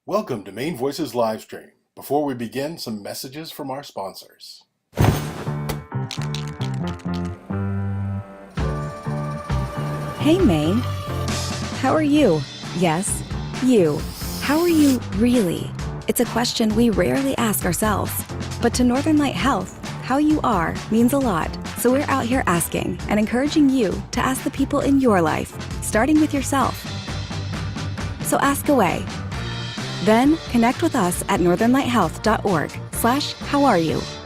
Welcome to Maine Voices Livestream. Before we begin, some messages from our sponsors. Hey Maine, how are you? Yes, you. How are you really? It's a question we rarely ask ourselves. But to Northern Light Health, how you are means a lot. So we're out here asking and encouraging you to ask the people in your life, starting with yourself. So ask away. Then connect with us at northernlighthealth.org/howareyu.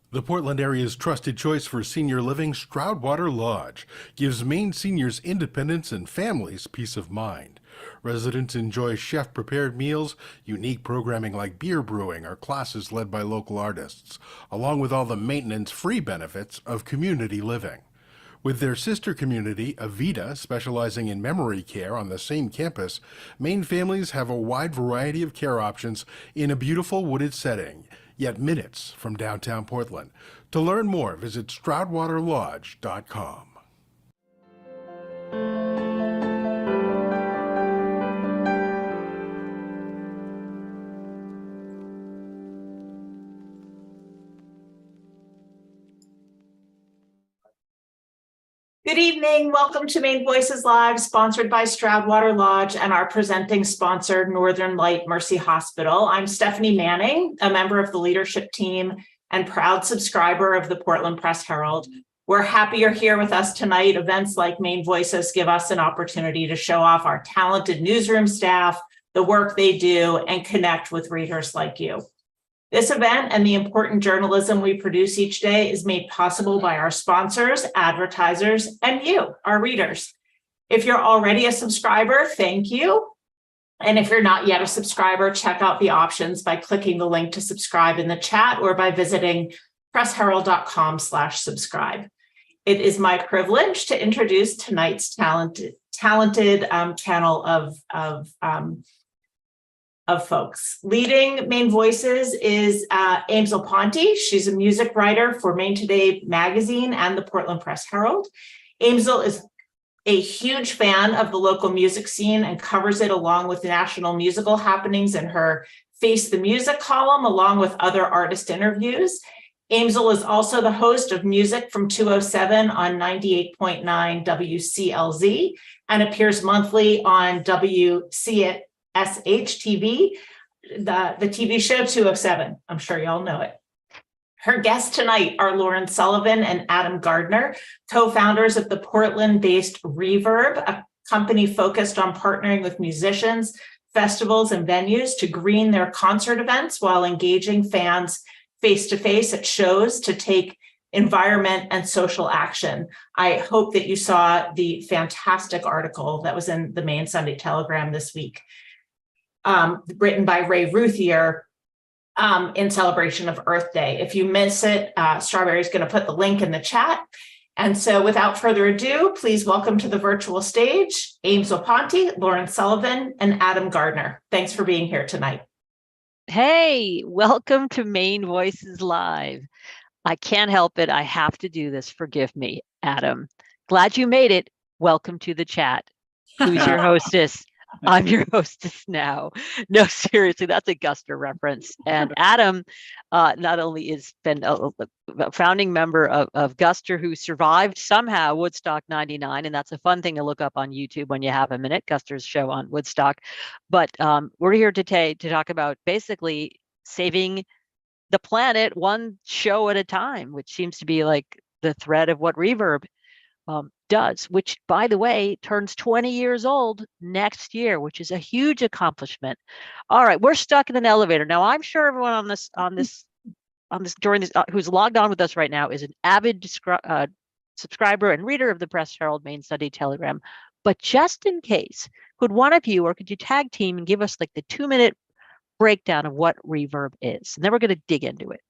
The Portland area's trusted choice for senior living, Stroudwater Lodge, gives Maine seniors independence and families peace of mind. Residents enjoy chef-prepared meals, unique programming like beer brewing or classes led by local artists, along with all the maintenance-free benefits of community living. With their sister community, Avita, specializing in memory care on the same campus, Maine families have a wide variety of care options in a beautiful wooded setting, yet minutes from downtown Portland. To learn more, visit stroudwaterlodge.com. Good evening. Welcome to Maine Voices Live, sponsored by Stroudwater Lodge and our presenting sponsor, Northern Light Mercy Hospital. I'm Stephanie Manning, a member of the leadership team and proud subscriber of the Portland Press Herald. We're happy you're here with us tonight. Events like Maine Voices give us an opportunity to show off our talented newsroom staff, the work they do, and connect with readers like you. This event and the important journalism we produce each day is made possible by our sponsors, advertisers, and you, our readers. If you're already a subscriber, thank you. And if you're not yet a subscriber, check out the options by clicking the link to subscribe in the chat or by visiting pressherald.com/subscribe. It is my privilege to introduce tonight's talented panel of folks. Leading Maine Voices is Aimsel Ponti. She's a music writer for Maine Today magazine and the Portland Press Herald. Aimsel is a huge fan of the local music scene and covers it along with national musical happenings in her Face the Music column, along with other artist interviews. Aimsel is also the host of Music from 207 on 98.9 WCLZ and appears monthly on SHTV, the TV show 207. I'm sure y'all know it. Her guests tonight are Sullivan and Adam Gardner, co-founders of the Portland-based Reverb, a company focused on partnering with musicians, festivals, and venues to green their concert events while engaging fans face-to-face at shows to take environment and social action. I hope that you saw the fantastic article that was in the Maine Sunday Telegram this week, written by Ray Ruthier in celebration of Earth Day. If you miss it, Strawberry's going to put the link in the chat. And so without further ado, please welcome to the virtual stage, Aimsel Ponti, Sullivan, and Adam Gardner. Thanks for being here tonight. Hey, welcome to Maine Voices Live. I can't help it. I have to do this. Forgive me, Adam. Glad you made it. Welcome to the chat. Who's your hostess? I'm your hostess now. No, seriously, that's a Gardner reference. And Adam not only has been a founding member of Gardner, who survived somehow Woodstock 99, and that's a fun thing to look up on YouTube when you have a minute, Gardner's show on Woodstock. But we're here today to talk about basically saving the planet one show at a time, which seems to be like the thread of what Reverb does, which, by the way, turns 20 years old next year, which is a huge accomplishment. All right, we're stuck in an elevator now. I'm sure everyone on this during this who's logged on with us right now is an avid subscriber and reader of the Press Herald Maine Sunday Telegram. But just in case, could one of you, or could you tag team and give us like the 2-minute breakdown of what Reverb is, and then we're going to dig into it.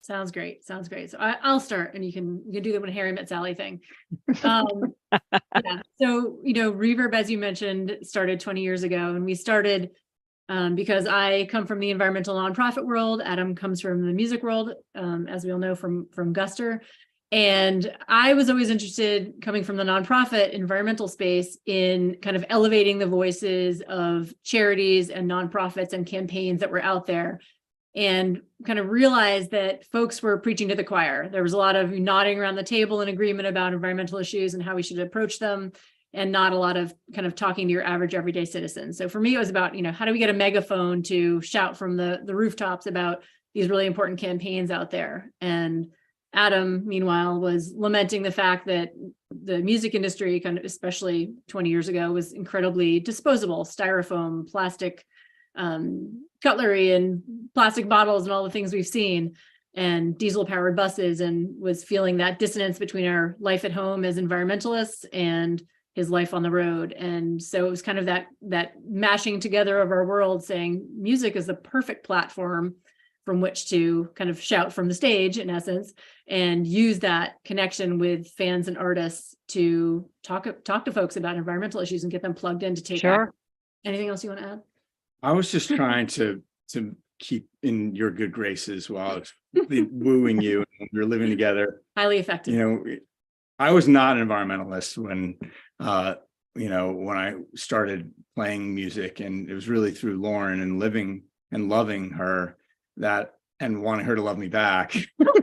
Sounds great. Sounds great. So I'll start, and you can do the when Harry met Sally thing. Yeah. So Reverb, as you mentioned, started 20 years ago, and we started because I come from the environmental nonprofit world. Adam comes from the music world, as we all know from Gardner, And I was always interested, coming from the nonprofit environmental space, in kind of elevating the voices of charities and nonprofits and campaigns that were out there, and kind of realized that folks were preaching to the choir. There was a lot of nodding around the table in agreement about environmental issues and how we should approach them, and not a lot of kind of talking to your average everyday citizen. So for me, it was about, how do we get a megaphone to shout from the rooftops about these really important campaigns out there? And Adam, meanwhile, was lamenting the fact that the music industry, kind of especially 20 years ago, was incredibly disposable: styrofoam, plastic cutlery, and plastic bottles, and all the things we've seen, and diesel powered buses, and was feeling that dissonance between our life at home as environmentalists and his life on the road. And so it was kind of that mashing together of our world, saying music is the perfect platform from which to kind of shout from the stage, in essence, and use that connection with fans and artists to talk to folks about environmental issues and get them plugged in to take Sure. action. Anything else you want to add? I was just trying to keep in your good graces while I was wooing you and we were living together. Highly effective. I was not an environmentalist when when I started playing music, and it was really through Lauren and living and loving her and wanting her to love me back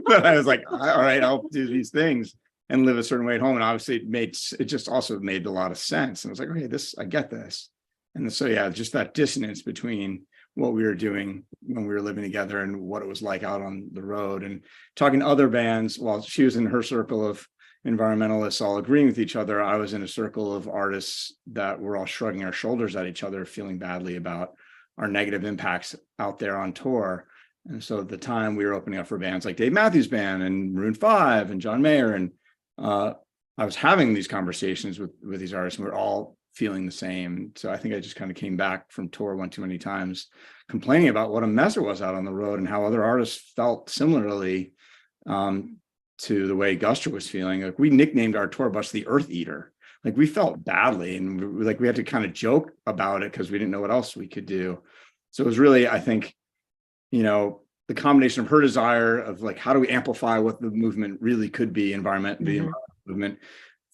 that I was like, all right, I'll do these things and live a certain way at home. And obviously it just also made a lot of sense. And I was like, okay, I get this. And so, yeah, just that dissonance between what we were doing when we were living together and what it was like out on the road, and talking to other bands. While she was in her circle of environmentalists all agreeing with each other, I was in a circle of artists that were all shrugging our shoulders at each other, feeling badly about our negative impacts out there on tour. And so at the time, we were opening up for bands like Dave Matthews Band and Maroon 5 and John Mayer. And I was having these conversations with these artists, and we were all feeling the same. So I think I just kind of came back from tour one too many times, complaining about what a mess it was out on the road and how other artists felt similarly to the way Guster was feeling. Like, we nicknamed our tour bus the Earth Eater. Like, we felt badly, and we had to kind of joke about it because we didn't know what else we could do. So it was really, I think, the combination of her desire of like, how do we amplify what the movement really could be, the environmental movement,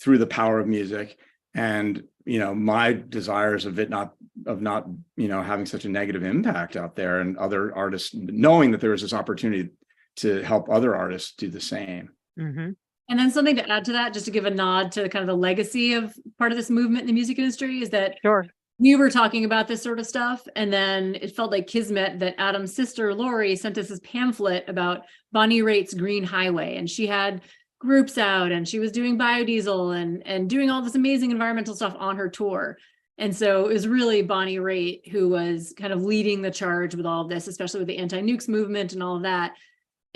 through the power of music, and my desires of not having such a negative impact out there, and other artists knowing that there was this opportunity to help other artists do the same. Mm-hmm. And then something to add to that, just to give a nod to kind of the legacy of part of this movement in the music industry, is that Sure. we were talking about this sort of stuff, and then it felt like kismet that Adam's sister Lori sent us this pamphlet about Bonnie Raitt's Green Highway, and she had groups out, and she was doing biodiesel and doing all this amazing environmental stuff on her tour. And so it was really Bonnie Raitt who was kind of leading the charge with all of this, especially with the anti-nukes movement and all of that.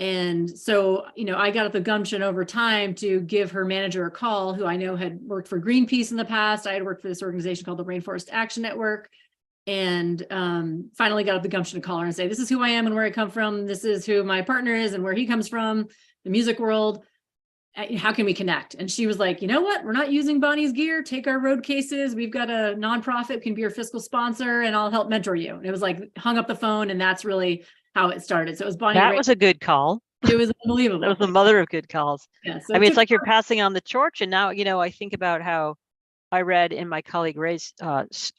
And so, I got the gumption over time to give her manager a call, who I know had worked for Greenpeace in the past. I had worked for this organization called the Rainforest Action Network, and finally got the gumption to call her and say, this is who I am and where I come from. This is who my partner is and where he comes from, the music world. How can we connect? And she was like, you know what? We're not using Bonnie's gear. Take our road cases. We've got a nonprofit, can be your fiscal sponsor, and I'll help mentor you. And it was like, hung up the phone, and that's really how it started. So it was Bonnie That Raitt. was a good call. It was unbelievable. That was the mother of good calls. Yeah, so I it mean, it's took like you're passing on the torch. And now, I think about how I read in my colleague Ray's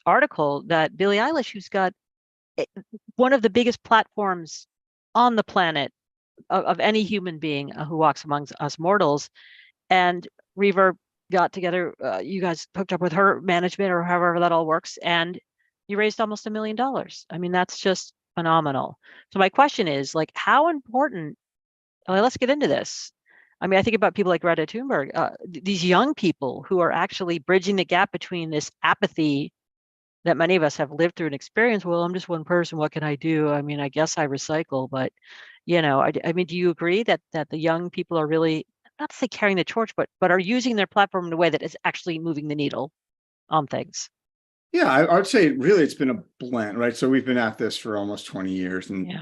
article that Billie Eilish, who's got one of the biggest platforms on the planet of any human being who walks amongst us mortals, and Reverb got together, you guys hooked up with her management or however that all works, and you raised almost $1 million. I mean, that's just phenomenal. So my question is, like, how important, let's get into this. I mean, I think about people like Greta Thunberg, these young people who are actually bridging the gap between this apathy that many of us have lived through and experienced. Well, I'm just one person, what can I do? I mean, I guess I recycle, but I mean, do you agree that the young people are really, not to say carrying the torch, but are using their platform in a way that is actually moving the needle on things? Yeah, I would say really it's been a blend, right? So we've been at this for almost 20 years, and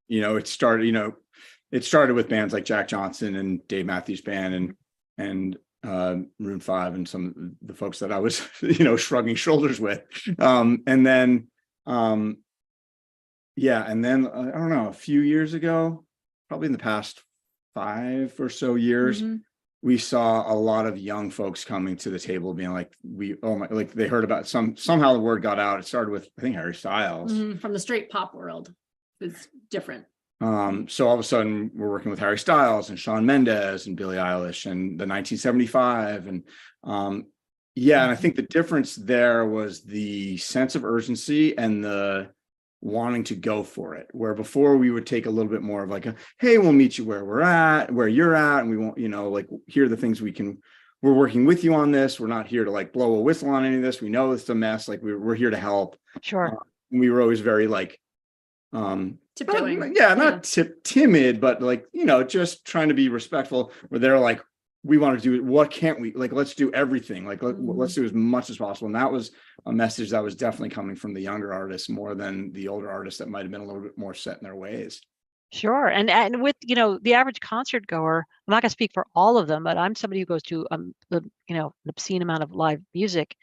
it started with bands like Jack Johnson and Dave Matthews Band and Maroon 5 and some of the folks that I was shrugging shoulders with, and then I don't know, a few years ago, probably in the past 5 or so years, we saw a lot of young folks coming to the table being like, like they heard about somehow the word got out. It started with, I think, Harry Styles. From the straight pop world. It's different. So all of a sudden we're working with Harry Styles and Shawn Mendes and Billie Eilish and the 1975. And and I think the difference there was the sense of urgency and the wanting to go for it, where before we would take a little bit more of like hey, we'll meet you where you're at, and we won't, like, here are the things we're working with you on this. We're not here to like blow a whistle on any of this. We know it's a mess. Like we're here to help. Sure. We were always very like Tiptoeing. not timid, but like, just trying to be respectful, where they're like, we want to do it. What can't we, like, let's do everything. Like, let's do as much as possible. And that was a message that was definitely coming from the younger artists more than the older artists that might've been a little bit more set in their ways. Sure. And with, the average concert goer, I'm not going to speak for all of them, but I'm somebody who goes to, an obscene amount of live music.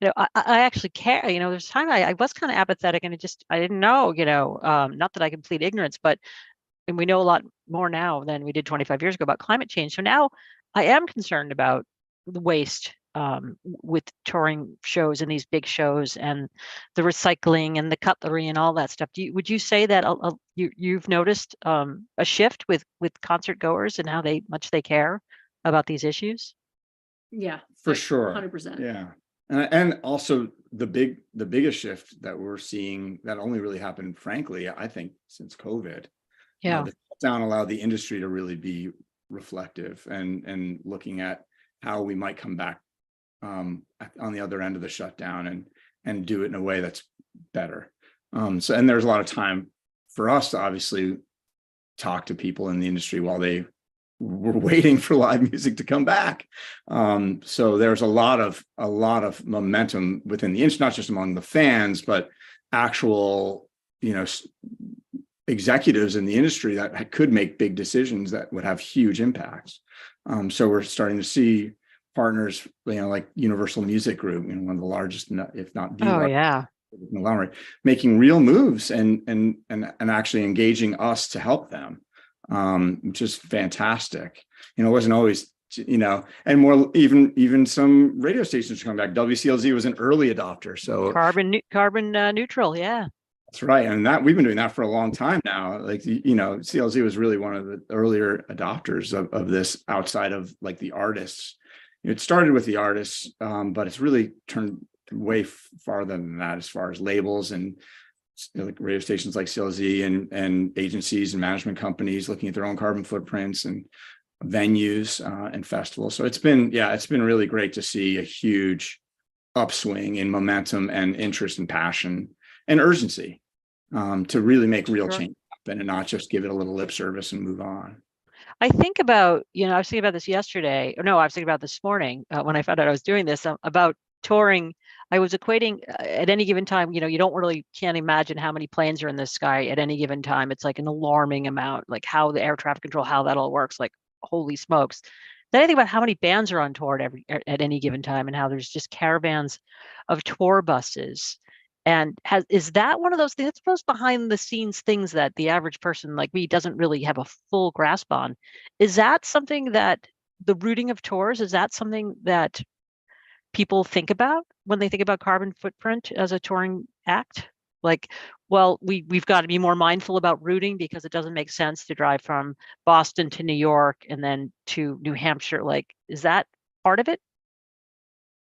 I actually care. There's time I was kind of apathetic, and I didn't know, not that I complete ignorance, and we know a lot more now than we did 25 years ago about climate change. So now I am concerned about the waste with touring shows and these big shows and the recycling and the cutlery and all that stuff. Would you say that you've noticed a shift with concert goers and how much they care about these issues? Yeah, for sure. 100%. Yeah. And also the biggest shift that we're seeing that only really happened, frankly, I think, since COVID. Yeah. The shutdown allowed the industry to really be reflective and looking at how we might come back on the other end of the shutdown and do it in a way that's better. And there's a lot of time for us to obviously talk to people in the industry while they were waiting for live music to come back. So there's a lot of momentum within the industry, not just among the fans, but actual, executives in the industry that could make big decisions that would have huge impacts. So we're starting to see partners, like Universal Music Group, one of the largest, if not the largest, making real moves and actually engaging us to help them, which is fantastic. It wasn't always, and more, even some radio stations are coming back. WCLZ was an early adopter, so carbon neutral. Yeah. That's right. And that we've been doing that for a long time now. Like, CLZ was really one of the earlier adopters of this outside of like the artists. It started with the artists, but it's really turned way farther than that as far as labels and like radio stations like CLZ and agencies and management companies looking at their own carbon footprints and venues and festivals. So it's been really great to see a huge upswing in momentum and interest and passion and urgency to really make real change happen and not just give it a little lip service and move on. I think about, I was thinking about this yesterday, or no, I was thinking about this morning when I found out I was doing this about touring. I was equating at any given time, you can't imagine how many planes are in the sky at any given time. It's like an alarming amount, like how the air traffic control, how that all works, like holy smokes. Then I think about how many bands are on tour at any given time and how there's just caravans of tour buses. And is that one of those things, those behind the scenes things that the average person like me doesn't really have a full grasp on? Is that something that the routing of tours, is that something that people think about when they think about carbon footprint as a touring act? Like, well, we've got to be more mindful about routing because it doesn't make sense to drive from Boston to New York and then to New Hampshire. Like, is that part of it?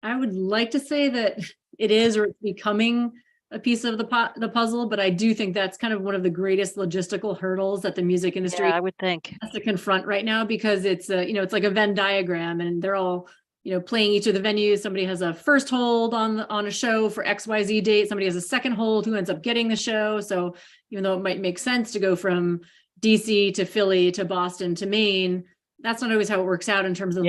I would like to say that it is, or it's becoming a piece of the puzzle, but I do think that's kind of one of the greatest logistical hurdles that the music industry I would think has to confront right now, because it's it's like a Venn diagram and they're all, playing each of the venues. Somebody has a first hold on a show for XYZ date. Somebody has a second hold who ends up getting the show. So even though it might make sense to go from DC to Philly to Boston to Maine, that's not always how it works out in terms of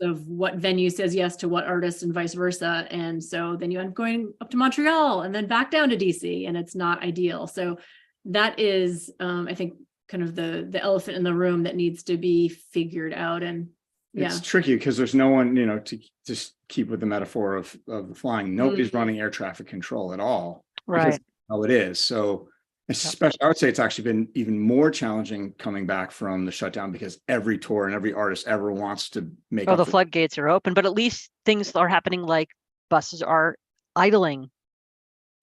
of what venue says yes to what artist and vice versa. And so then you end up going up to Montreal and then back down to DC, and it's not ideal. So that is, I think, kind of the elephant in the room that needs to be figured out. And it's tricky because there's no one, to just keep with the metaphor of flying. Nobody's running air traffic control at all. Right. How it is. So Especially, I would say it's actually been even more challenging coming back from the shutdown because every tour and every artist ever wants to make Oh, up the for. floodgates are open, but at least things are happening, like buses are idling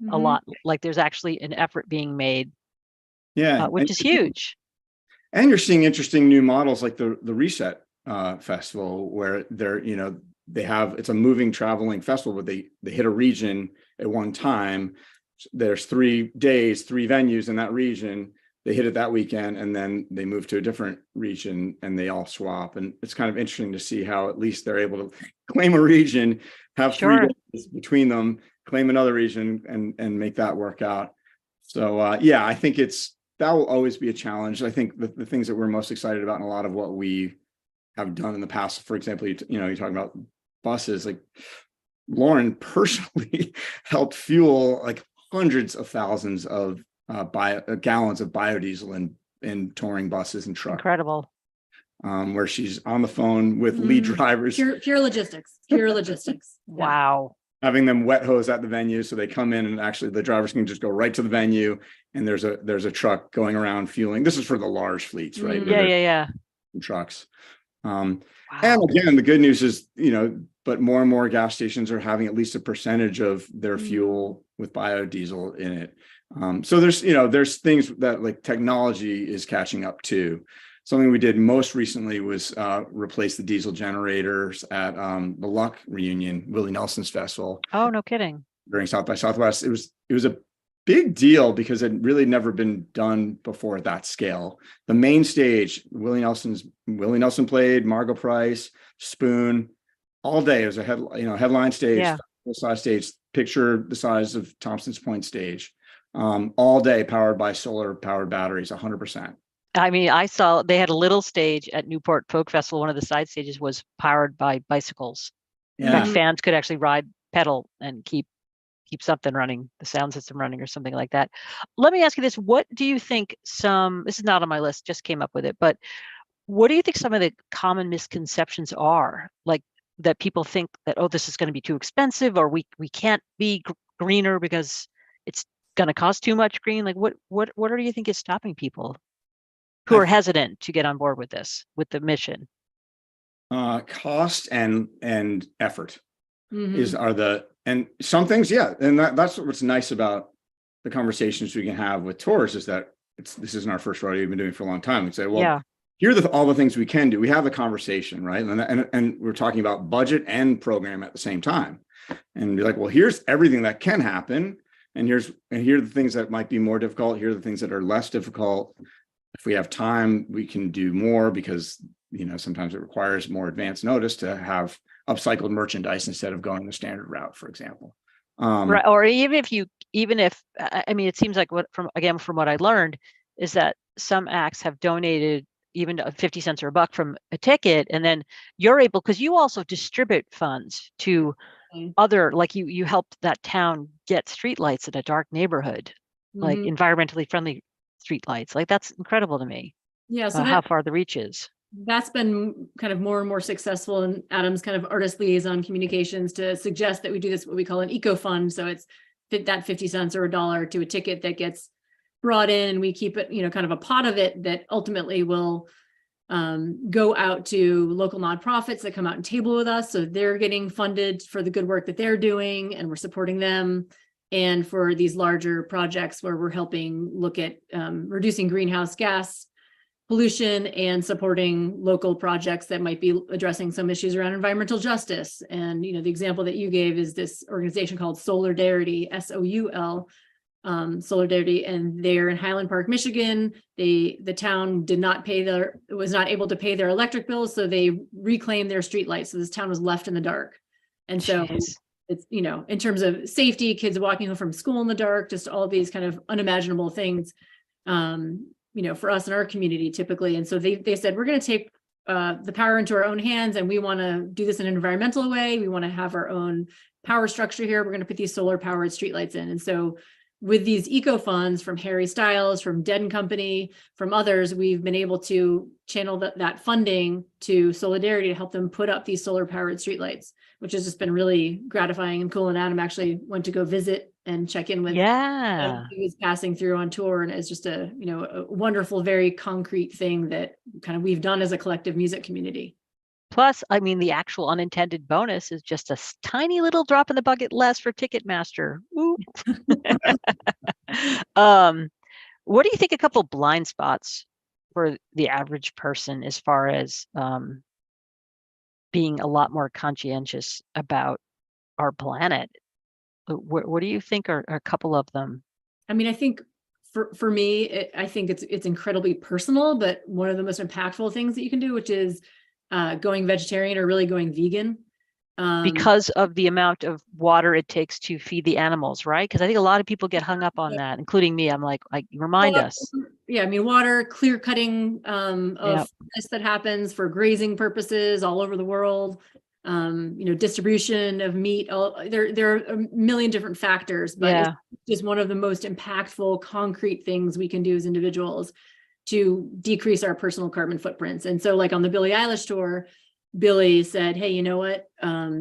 a Mhm. lot. Like there's actually an effort being made, Yeah, which is huge. and you're seeing interesting new models like the Reset festival, where they're, you know, they have, it's a moving traveling festival, but they hit a region at one time. There's 3 days, 3 venues in that region. They hit it that weekend, and then they move to a different region and they all swap. And it's kind of interesting to see how at least they're able to claim a region, have Sure. 3 days between them, claim another region, and make that work out. So yeah, I think that will always be a challenge. I think the things that we're most excited about, and a lot of what we have done in the past, for example, you're talking about buses, like Lauren personally helped fuel like hundreds of thousands of gallons of biodiesel in touring buses and trucks. Incredible. Where she's on the phone with lead drivers, Pure logistics, pure logistics. Yeah. Wow. having them wet hose at the venue, so they come in and actually the drivers can just go right to the venue, and there's a truck going around fueling. This is for the large fleets, right? Yeah. Trucks. Wow. And again, the good news is, but more and more gas stations are having at least a percentage of their fuel with biodiesel in it. So there's things that like technology is catching up to. Something we did most recently was replace the diesel generators at the Luck reunion, Willie Nelson's festival. Oh, no kidding. During South by Southwest. It was a big deal because it really never been done before at that scale. The main stage, Willie Nelson played, Margot Price, Spoon, all day. It was a headline stage, full size stage, picture the size of Thompson's Point stage, all day, powered by solar powered batteries, 100%. I mean, I saw they had a little stage at Newport Folk Festival. One of the side stages was powered by bicycles. In fact, fans could actually ride pedal and keep something running, the sound system running or something like that. Let me ask you this. What do you think this is not on my list, just came up with it, but what do you think some of the common misconceptions are? Like that people think that, oh, this is going to be too expensive, or we can't be greener because it's going to cost too much green. Like what do you think is stopping people who are hesitant to get on board with this, with the mission? Cost and effort and some things, and that's what's nice about the conversations we can have with tours, is that this isn't our first rodeo, we've been doing it for a long time. We say, well, here are all the things we can do. We have a conversation, right? And we're talking about budget and program at the same time, and be like, well, here's everything that can happen, and here are the things that might be more difficult. Here are the things that are less difficult. If we have time, we can do more, because sometimes it requires more advance notice to have upcycled merchandise instead of going the standard route, for example. Right. Or even if I mean, it seems like from what I learned is that some acts have donated even 50 cents or a buck from a ticket, and then you're able, because you also distribute funds to other, like you helped that town get streetlights in a dark neighborhood, like environmentally friendly streetlights. Like that's incredible to me. Yeah. So how far the reach is. That's been kind of more and more successful in Adam's kind of artist liaison communications to suggest that we do this, what we call an eco fund. So it's that 50 cents or $1 to a ticket that gets brought in. We keep it, kind of a pot of it that ultimately will go out to local nonprofits that come out and table with us. So they're getting funded for the good work that they're doing, and we're supporting them. And for these larger projects where we're helping look at reducing greenhouse gas pollution and supporting local projects that might be addressing some issues around environmental justice. And, the example that you gave is this organization called Solidarity, SOUL, Solidarity, and they're in Highland Park, Michigan. The town was not able to pay their electric bills, so they reclaimed their streetlights. So this town was left in the dark. And so it's, in terms of safety, kids walking home from school in the dark, just all these kind of unimaginable things, for us in our community typically. And so they said, we're going to take the power into our own hands, and we want to do this in an environmental way. We want to have our own power structure here. We're going to put these solar powered streetlights in. And so with these eco funds from Harry Styles, from Dead & Company, from others, we've been able to channel that funding to Solidarity to help them put up these solar powered streetlights, which has just been really gratifying and cool. And Adam actually went to go visit and check in with Yeah. who is passing through on tour. And it's just a, you know, a wonderful, very concrete thing that kind of we've done as a collective music community. Plus, I mean, the actual unintended bonus is just a tiny little drop in the bucket less for Ticketmaster. Ooh. What do you think a couple blind spots for the average person as far as being a lot more conscientious about our planet? What do you think are a couple of them? I mean, I think for me, I think it's incredibly personal, but one of the most impactful things that you can do, which is going vegetarian or really going vegan. Because of the amount of water it takes to feed the animals, right? Because I think a lot of people get hung up on that, including me. I'm like remind us. Yeah, I mean, water, clear cutting of Yep. this that happens for grazing purposes all over the world. You know, distribution of meat. There are a million different factors, but Yeah. it's just one of the most impactful, concrete things we can do as individuals to decrease our personal carbon footprints. And so, like on the Billie Eilish tour, Billie said, "Hey, you know what?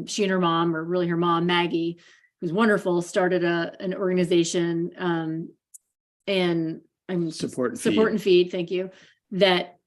She and her mom, or really her mom, Maggie, who's wonderful, started an organization, and Support and Support and Feed. Thank you. That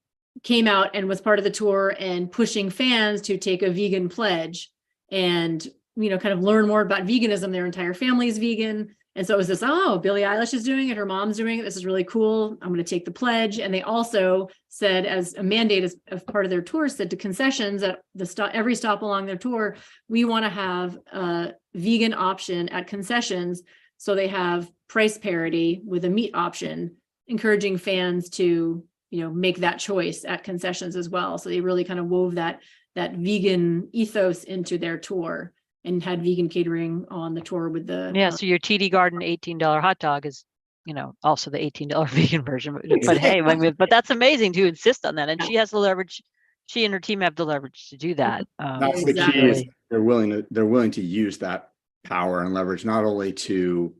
came out and was part of the tour and pushing fans to take a vegan pledge and, you know, kind of learn more about veganism. Their entire family is vegan. And so it was this, oh, Billie Eilish is doing it. Her mom's doing it. This is really cool. I'm going to take the pledge. And they also said, as a mandate, as part of their tour, said to concessions at the stop, every stop along their tour, we want to have a vegan option at concessions. So they have price parity with a meat option, encouraging fans to, you know, make that choice at concessions as well. So they really kind of wove that vegan ethos into their tour and had vegan catering on the tour with the So your TD Garden $18 hot dog is, you know, also the $18 vegan version. But hey, I mean, but that's amazing to insist on that. And she has the leverage. She and her team have the leverage to do that. That's the key. Is they're willing to use that power and leverage, not only to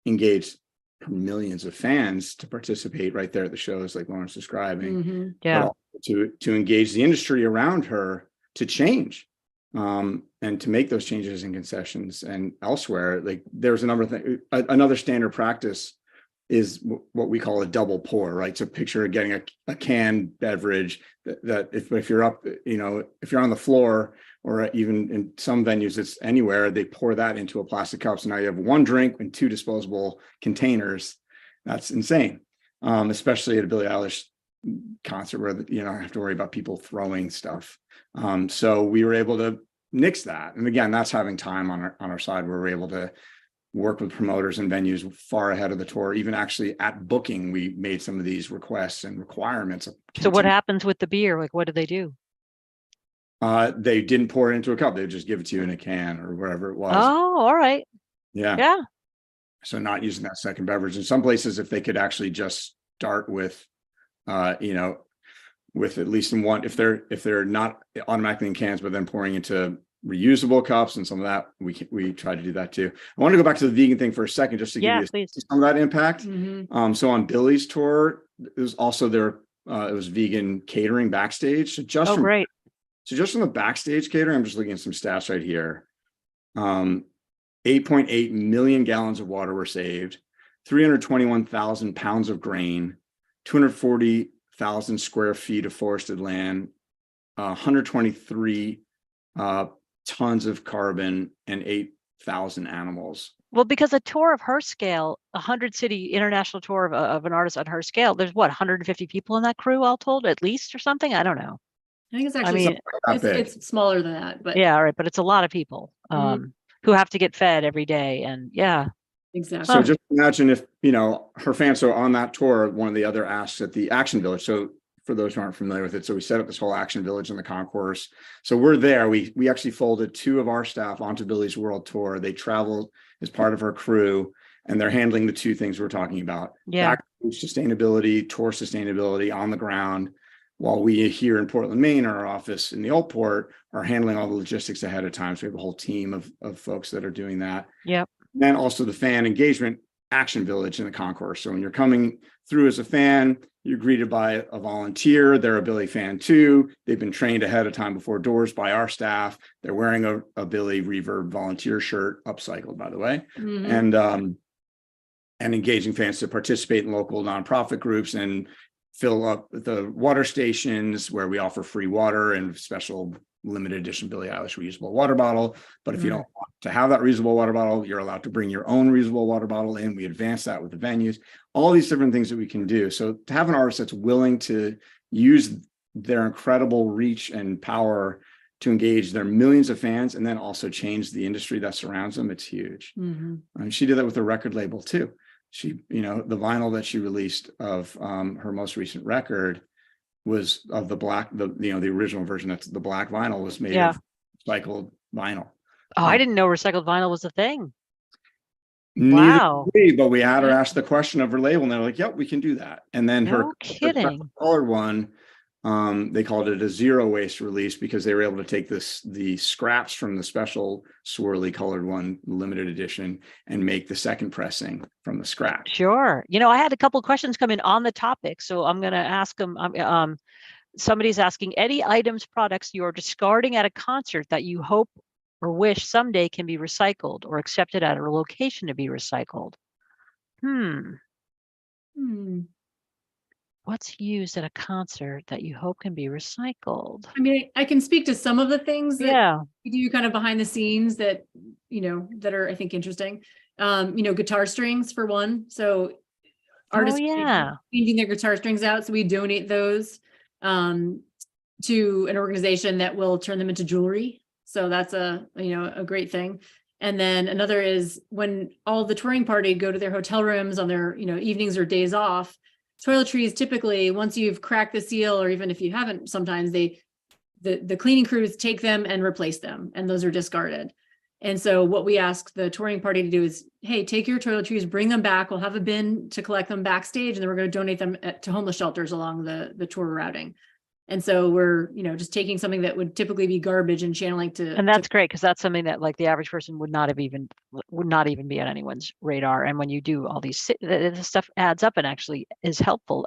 engage millions of fans to participate right there at the shows like Lauren's describing, but also to engage the industry around her to change, and to make those changes in concessions and elsewhere. Like there's a number of things. Another standard practice is what we call a double pour, right? So picture getting a canned beverage that if you're up, you know, if you're on the floor, or even in some venues, it's anywhere, they pour that into a plastic cup. So now you have one drink and two disposable containers. That's insane, especially at a Billie Eilish concert where, you know, I have to worry about people throwing stuff. So we were able to nix that. And again, that's having time on our side where we're able to work with promoters and venues far ahead of the tour. Even actually at booking, we made some of these requests and requirements. So what happens with the beer? Like, what do they do? They didn't pour it into a cup. They would just give it to you in a can or wherever it was. Oh, all right. Yeah. So not using that second beverage. In some places, if they could actually just start with, you know, with at least in one, if they're not automatically in cans, but then pouring into reusable cups and some of that, we try to do that too. I want to go back to the vegan thing for a second, just to give you some of that impact. So on Billie's tour, it was also it was vegan catering backstage. So just great. So just from the backstage catering, I'm just looking at some stats right here. 8.8 million gallons of water were saved, 321,000 pounds of grain, 240,000 square feet of forested land, 123 tons of carbon, and 8,000 animals. Well, because a tour of her scale, 100-city international tour of an artist on her scale, there's what, 150 people in that crew all told, at least, or something? I don't know. I think it's actually, it's smaller than that, but yeah, all right, but it's a lot of people who have to get fed every day, and exactly. So just imagine if, you know, her fans. So on that tour, one of the other asks at the Action Village. So for those who aren't familiar with it, so we set up this whole Action Village in the concourse. So we're there. We actually folded 2 of our staff onto Billie's world tour. They traveled as part of her crew, and they're handling the 2 things we're talking about. Backstage sustainability, tour sustainability on the ground, while we here in Portland, Maine, our office in the Old Port, are handling all the logistics ahead of time. So we have a whole team of folks that are doing that. Yep. And then also the fan engagement action village in the concourse. So when you're coming through as a fan, you're greeted by a volunteer. They're a Billy fan too. They've been trained ahead of time before doors by our staff. They're wearing a Billy Reverb volunteer shirt, upcycled by the way, and engaging fans to participate in local nonprofit groups and fill up the water stations where we offer free water and special limited edition Billie Eilish reusable water bottle. But if you don't want to have that reusable water bottle, you're allowed to bring your own reusable water bottle in. We advance that with the venues, all these different things that we can do. So to have an artist that's willing to use their incredible reach and power to engage their millions of fans and then also change the industry that surrounds them, it's huge. And she did that with a record label too. She, the vinyl that she released of her most recent record was of the original version. That's the black vinyl was made of recycled vinyl. Oh, I didn't know recycled vinyl was a thing. Wow. But we had her ask the question of her label and they're like, yep, we can do that. And then her colored one, they called it a zero waste release because they were able to take the scraps from the special swirly colored one, limited edition, and make the second pressing from the scrap. Sure. I had a couple of questions come in on the topic, so I'm going to ask them. Somebody's asking, any items, products you're discarding at a concert that you hope or wish someday can be recycled or accepted at a location to be recycled? What's used at a concert that you hope can be recycled? I mean, I can speak to some of the things that we do kind of behind the scenes that, that are, I think, interesting. Guitar strings for one. So artists changing their guitar strings out. So we donate those to an organization that will turn them into jewelry. So that's a great thing. And then another is when all the touring party go to their hotel rooms on their, evenings or days off, toiletries typically, once you've cracked the seal, or even if you haven't, sometimes the cleaning crews take them and replace them, and those are discarded. And so what we ask the touring party to do is, hey, take your toiletries, bring them back. We'll have a bin to collect them backstage, and then we're going to donate them to homeless shelters along the tour routing. And so we're, just taking something that would typically be garbage and channeling to. And that's great, because that's something that like the average person would not even be on anyone's radar. And when you do all these, this stuff adds up and actually is helpful.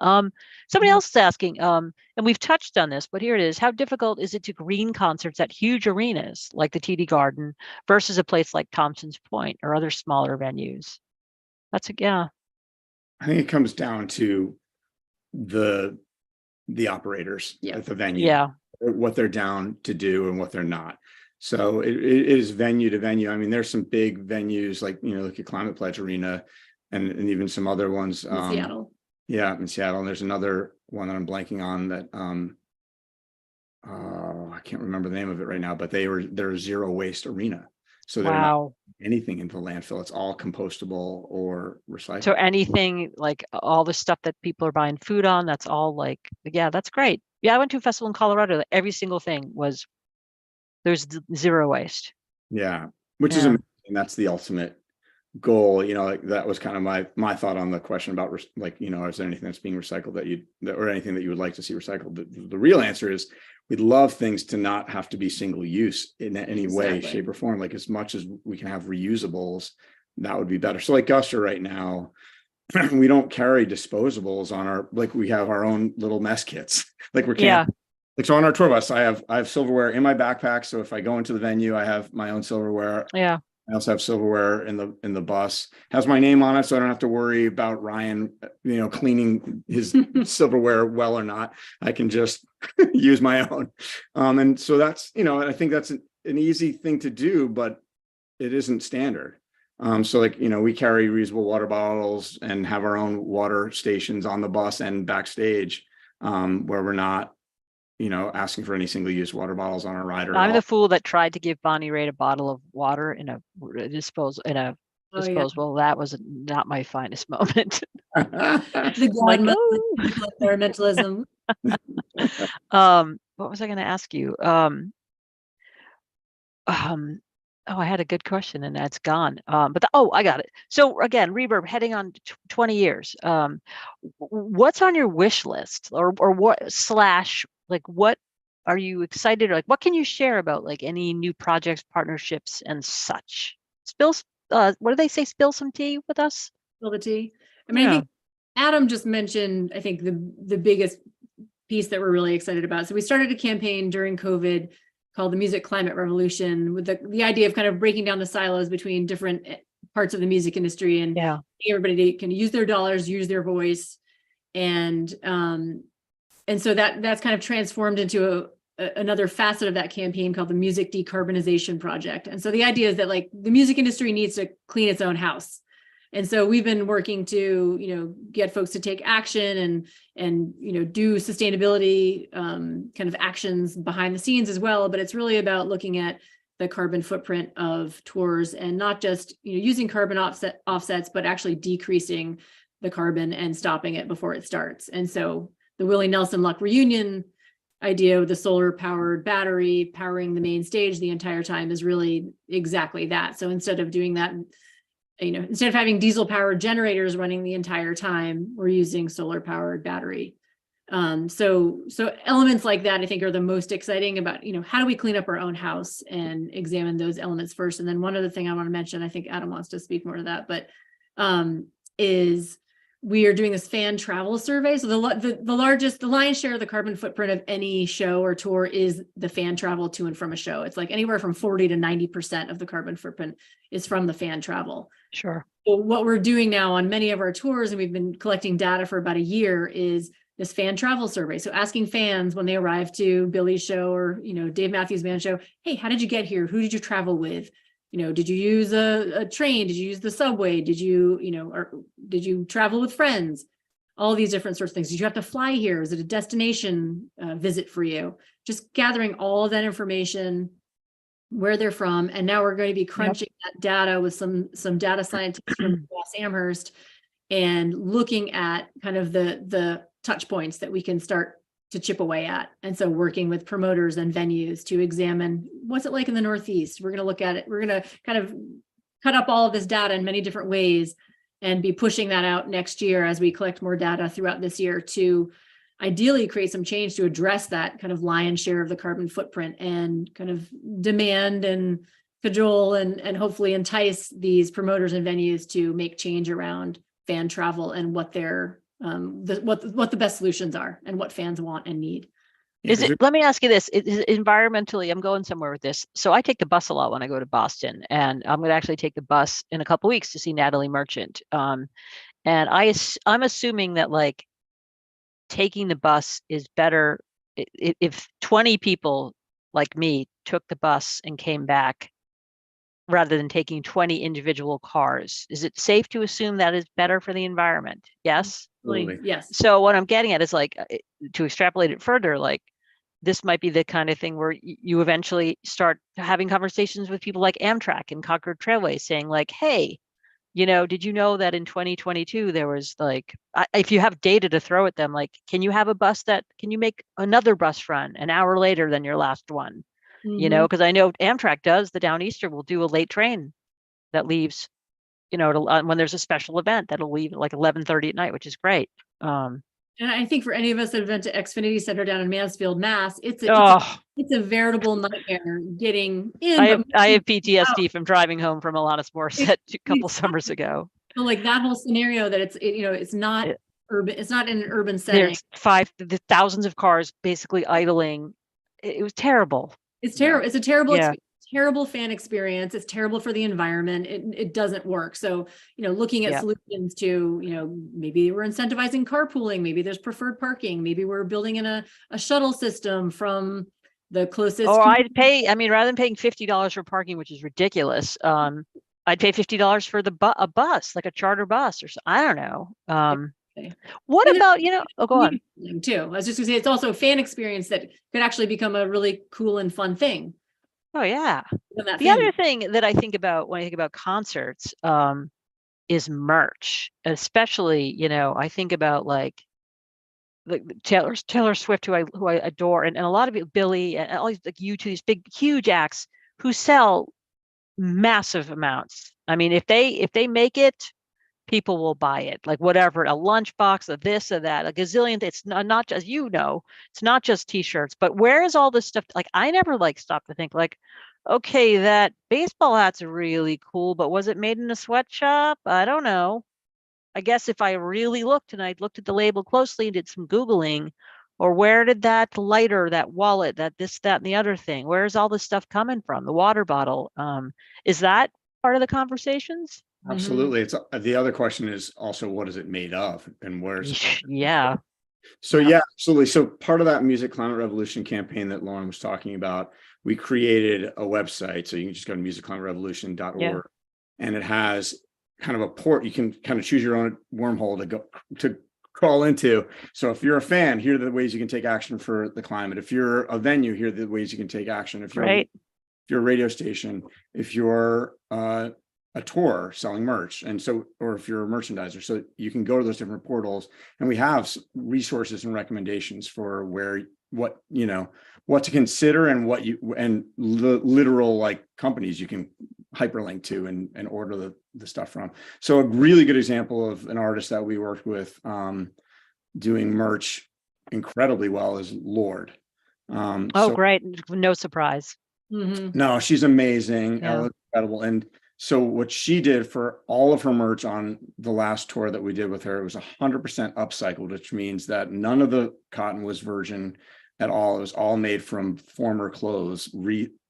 Somebody else is asking, and we've touched on this, but here it is. How difficult is it to green concerts at huge arenas like the TD Garden versus a place like Thompson's Point or other smaller venues? I think it comes down to the operators at the venue, what they're down to do and what they're not. So it is venue to venue. I mean, there's some big venues like, look at Climate Pledge Arena and even some other ones. In Seattle. Yeah, in Seattle. And there's another one that I'm blanking on that I can't remember the name of it right now, but they're a zero waste arena. So they're not anything into the landfill. It's all compostable or recyclable. So anything like all the stuff that people are buying food on, that's all like, that's great. Yeah, I went to a festival in Colorado that every single thing there's zero waste. Yeah, which is amazing. That's the ultimate goal. That was kind of my thought on the question about is there anything that's being recycled or anything that you would like to see recycled? The real answer is we'd love things to not have to be single use in any way, shape, or form. Like as much as we can have reusables, that would be better. So like Guster right now, we don't carry disposables on we have our own little mess kits. Like so on our tour bus, I have silverware in my backpack. So if I go into the venue, I have my own silverware. Yeah. I also have silverware in the bus. It has my name on it, so I don't have to worry about Ryan, cleaning his silverware well or not. I can just use my own. And so that's, I think that's an easy thing to do, but it isn't standard. So we carry reusable water bottles and have our own water stations on the bus and backstage, where we're not asking for any single-use water bottles on our rider. I'm the fool that tried to give Bonnie Raitt a bottle of water in a disposable. That was not my finest moment. Environmentalism. What was I going to ask you? I had a good question and that's gone. I got it. So again, Reverb heading on 20 years. What's on your wish list or what what are you excited or what can you share about any new projects, partnerships and such? What do they say? Spill some tea with us? spill the tea. I mean, I Yeah. think Adam just mentioned, I think the biggest piece that we're really excited about. So we started a campaign during COVID called the Music Climate Revolution, with the idea of kind of breaking down the silos between different parts of the music industry, and Yeah. everybody can use their dollars, use their voice. And so that's kind of transformed into another facet of that campaign called the Music Decarbonization Project. And so the idea is that, like, the music industry needs to clean its own house. And so we've been working to, get folks to take action and do sustainability kind of actions behind the scenes as well. But it's really about looking at the carbon footprint of tours, and not just using carbon offsets, but actually decreasing the carbon and stopping it before it starts. And so the Willie Nelson Luck reunion idea with the solar powered battery powering the main stage the entire time is really exactly that. So instead of doing that, instead of having diesel powered generators running the entire time, we're using solar powered battery. So elements like that, I think, are the most exciting about, how do we clean up our own house and examine those elements first. And then one other thing I want to mention, I think Adam wants to speak more to that, but is we are doing this fan travel survey. So the lion's share of the carbon footprint of any show or tour is the fan travel to and from a show. It's like anywhere from 40 to 90% of the carbon footprint is from the fan travel. Sure. So what we're doing now on many of our tours, and we've been collecting data for about a year, is this fan travel survey. So asking fans when they arrive to Billy's show or, Dave Matthews Band show, hey, how did you get here? Who did you travel with? Did you use a train? Did you use the subway? Did you, or did you travel with friends? All these different sorts of things. Did you have to fly here? Is it a destination visit for you? Just gathering all of that information, where they're from. And now we're going to be crunching that data with some data scientists from Amherst, and looking at kind of the touch points that we can start to chip away at. And so working with promoters and venues to examine what's it like in the Northeast. We're going to look at it. We're going to kind of cut up all of this data in many different ways and be pushing that out next year as we collect more data throughout this year to ideally create some change to address that kind of lion's share of the carbon footprint, and kind of demand and cajole and hopefully entice these promoters and venues to make change around fan travel and what their what the best solutions are and what fans want and need. Let me ask you this, environmentally, I'm going somewhere with this. So I take the bus a lot when I go to Boston, and I'm going to actually take the bus in a couple of weeks to see Natalie Merchant. And I'm assuming that, like, taking the bus is better if 20 people like me took the bus and came back, rather than taking 20 individual cars. Is it safe to assume that is better for the environment? Yes. Absolutely. Yes. So what I'm getting at is, like, to extrapolate it further, like, this might be the kind of thing where you eventually start having conversations with people like Amtrak and Concord Trailways, saying, like, hey, did you know that in 2022 there was, like, if you have data to throw at them, like, can you make another bus run an hour later than your last one? Because I know Amtrak does, the Downeaster will do a late train that leaves, when there's a special event that'll leave at like 11:30 at night, which is great. And I think for any of us that have been to Xfinity Center down in Mansfield, Mass, it's a veritable nightmare getting in. I have PTSD from driving home from Alanis Morissette a couple summers ago. So, like, that whole scenario that it's not urban, it's not in an urban setting. There's thousands of cars basically idling. It was terrible. It's terrible. It's a terrible terrible fan experience. It's terrible for the environment. It doesn't work. So, looking at solutions to, maybe we're incentivizing carpooling, maybe there's preferred parking, maybe we're building in a shuttle system from the closest. Or I'd pay, rather than paying $50 for parking, which is ridiculous, I'd pay $50 for a bus, like a charter bus or I don't know. What about, go on. Too. I was just gonna say, it's also a fan experience that could actually become a really cool and fun thing. Oh yeah. The other thing that I think about when I think about concerts is merch, especially, I think about like Taylor Swift, who I adore, and a lot of Billy and all these, like, these big, huge acts who sell massive amounts. If they make it, people will buy it, like whatever, a lunchbox, a this or that, a gazillion. It's not just, it's not just t-shirts, but where is all this stuff? Like, I never stop to think, like, okay, that baseball hat's really cool, but was it made in a sweatshop? I don't know. I guess if I really looked and I looked at the label closely and did some Googling, or where did that lighter, that wallet, that this, that, and the other thing, where's all this stuff coming from? The water bottle. Is that part of the conversations? Absolutely. It's the other question is also what is it made of and where's it from? Yeah. So Yeah. yeah, absolutely. So part of that Music Climate Revolution campaign that Lauren was talking about, we created a website. So you can just go to musicclimaterevolution.org Yeah. and it has kind of a port. You can kind of choose your own wormhole to crawl into. So if you're a fan, here are the ways you can take action for the climate. If you're a venue, here are the ways you can take action. If you're Right. if you're a radio station, if you're a tour selling merch, and so, or if you're a merchandiser, so you can go to those different portals, and we have resources and recommendations for what to consider and what you and literal like companies you can hyperlink to and order the stuff from. So a really good example of an artist that we worked with doing merch incredibly well is Lorde. Great. No surprise. No, she's amazing. Yeah. Ella's incredible. And so what she did for all of her merch on the last tour that we did with her, it was 100% upcycled, which means that none of the cotton was virgin at all. It was all made from former clothes,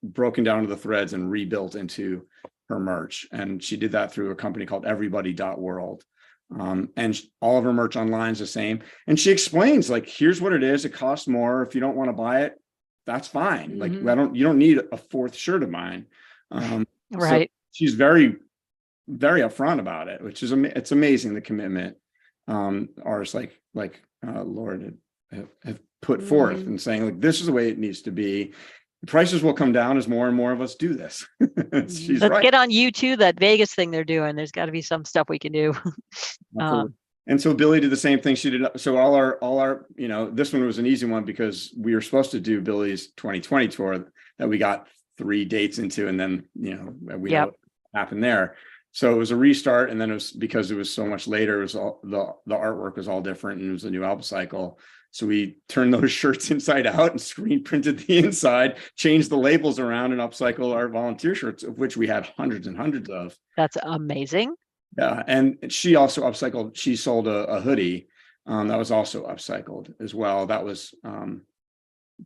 broken down to the threads and rebuilt into her merch. And she did that through a company called everybody.world. And all of her merch online is the same. And she explains, like, here's what it is. It costs more. If you don't want to buy it, that's fine. Like, you don't need a fourth shirt of mine. Right. So she's very, very upfront about it, which is, it's amazing the commitment artists like Lorde have put forth and saying, like, this is the way it needs to be. The prices will come down as more and more of us do this. She's Let's right. get on YouTube, that Vegas thing they're doing. There's got to be some stuff we can do. And so Billy did the same thing. She did. So all our, this one was an easy one because we were supposed to do Billy's 2020 tour that we got 3 dates into, and then, we know what happened there. So it was a restart. And then it was because it was so much later, it was all the artwork was all different and it was a new album cycle. So we turned those shirts inside out and screen printed the inside, changed the labels around and upcycled our volunteer shirts, of which we had hundreds and hundreds of. That's amazing. Yeah, and she also upcycled. She sold a hoodie that was also upcycled as well. That was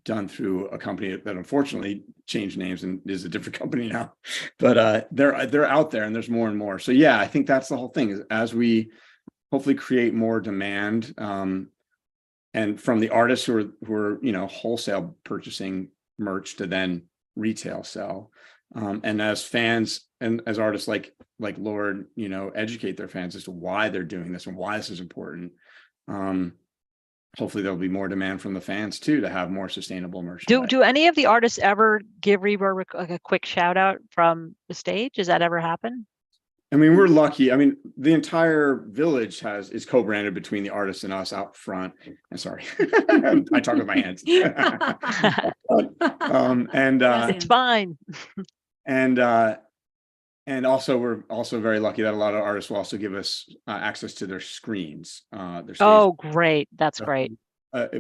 done through a company that unfortunately changed names and is a different company now. But they're out there, and there's more and more. So yeah, I think that's the whole thing. Is as we hopefully create more demand, and from the artists who are wholesale purchasing merch to then retail sell. And as fans and as artists like Lorde, educate their fans as to why they're doing this and why this is important. Hopefully there'll be more demand from the fans too to have more sustainable merch. Do any of the artists ever give Reverb a quick shout out from the stage? Does that ever happen? I mean, we're lucky. I mean, the entire village is co-branded between the artists and us out front. And sorry, I talk with my hands. It's fine. And also, we're also very lucky that a lot of artists will also give us access to their screens. Their stage. Great. That's great.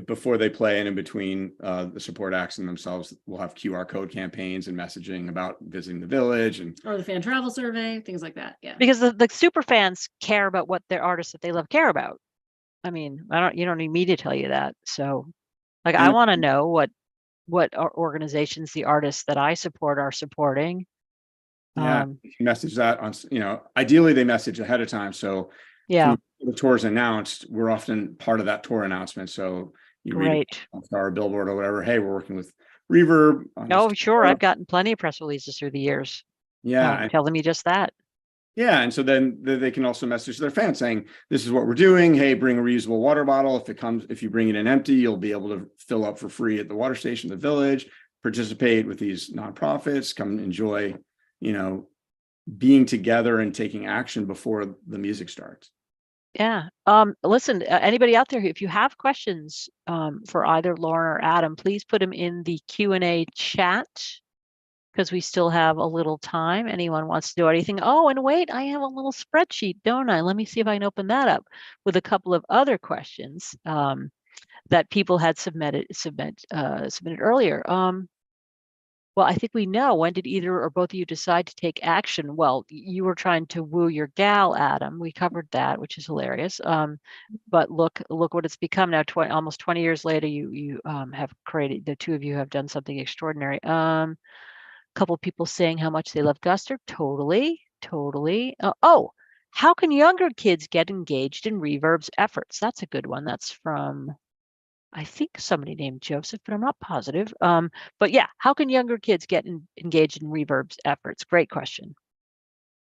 Before they play and in between the support acts and themselves, we'll have QR code campaigns and messaging about visiting the village or the fan travel survey, things like that. Yeah, because the super fans care about what their artists that they love care about. I mean, you don't need me to tell you that. So, like, I want to know what organizations the artists that I support are supporting. Yeah, message that on. Ideally they message ahead of time. So yeah. The tour is announced, we're often part of that tour announcement. So you read our billboard or whatever. Hey, we're working with Reverb. Oh, sure. I've gotten plenty of press releases through the years. Yeah. Telling me just that. Yeah. And so then they can also message their fans saying, this is what we're doing. Hey, bring a reusable water bottle. If you bring it in empty, you'll be able to fill up for free at the water station, the village, participate with these nonprofits, come enjoy, being together and taking action before the music starts. Yeah. Listen, anybody out there, if you have questions for either Lauren or Adam, please put them in the Q&A chat because we still have a little time. Anyone wants to do anything? Oh, and wait, I have a little spreadsheet, don't I? Let me see if I can open that up with a couple of other questions that people had submitted earlier. Well, I think we know. When did either or both of you decide to take action? Well, you were trying to woo your gal, Adam. We covered that, which is hilarious. But look what it's become now. Almost 20 years later, you have created. The two of you have done something extraordinary. Couple people saying how much they love Guster. Totally. Oh, how can younger kids get engaged in Reverb's efforts? That's a good one. That's from, I think, somebody named Joseph, but I'm not positive. But yeah, how can younger kids get engaged in Reverb's efforts? Great question.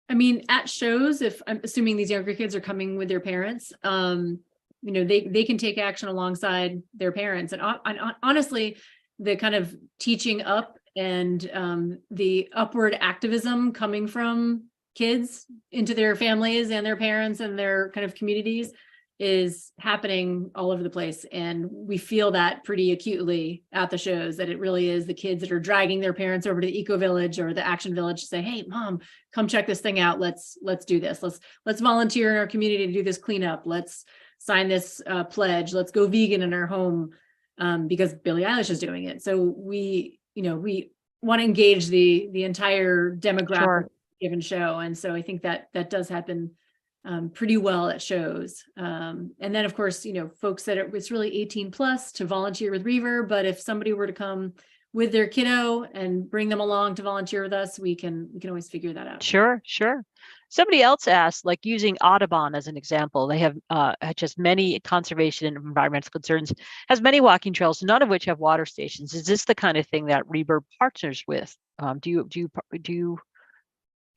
I mean, at shows, if I'm assuming these younger kids are coming with their parents, they can take action alongside their parents. And honestly, the kind of teaching up and the upward activism coming from kids into their families and their parents and their kind of communities is happening all over the place. And we feel that pretty acutely at the shows, that it really is the kids that are dragging their parents over to the Eco Village or the Action Village to say, hey, Mom, come check this thing out. Let's do this. Let's volunteer in our community to do this cleanup. Let's sign this pledge. Let's go vegan in our home because Billie Eilish is doing it. So we want to engage the entire demographic Sure. of a given show. And so I think that does happen pretty well at shows. And then of course, folks that it's really 18 plus to volunteer with Reverb, but if somebody were to come with their kiddo and bring them along to volunteer with us, we can always figure that out. Sure. Somebody else asked, like using Audubon as an example, they have just many conservation and environmental concerns, has many walking trails, none of which have water stations. Is this the kind of thing that Reverb partners with? Do you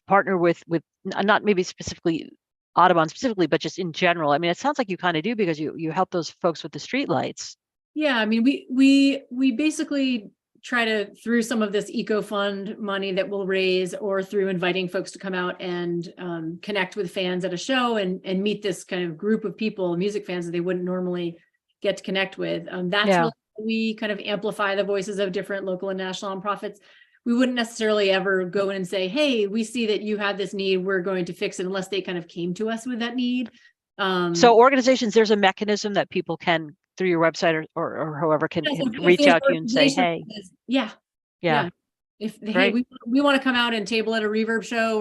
partner with not maybe specifically Audubon specifically, but just in general? I mean, it sounds like you kind of do because you help those folks with the street lights. Yeah, I mean, we basically try to, through some of this eco fund money that we'll raise, or through inviting folks to come out and connect with fans at a show and meet this kind of group of people, music fans that they wouldn't normally get to connect with. That's really how we kind of amplify the voices of different local and national nonprofits. We wouldn't necessarily ever go in and say, hey, we see that you have this need, we're going to fix it, unless they kind of came to us with that need. So organizations, there's a mechanism that people can, through your website or whoever can reach out to you and say, hey. Yeah. If hey, we want to come out and table at a Reverb show,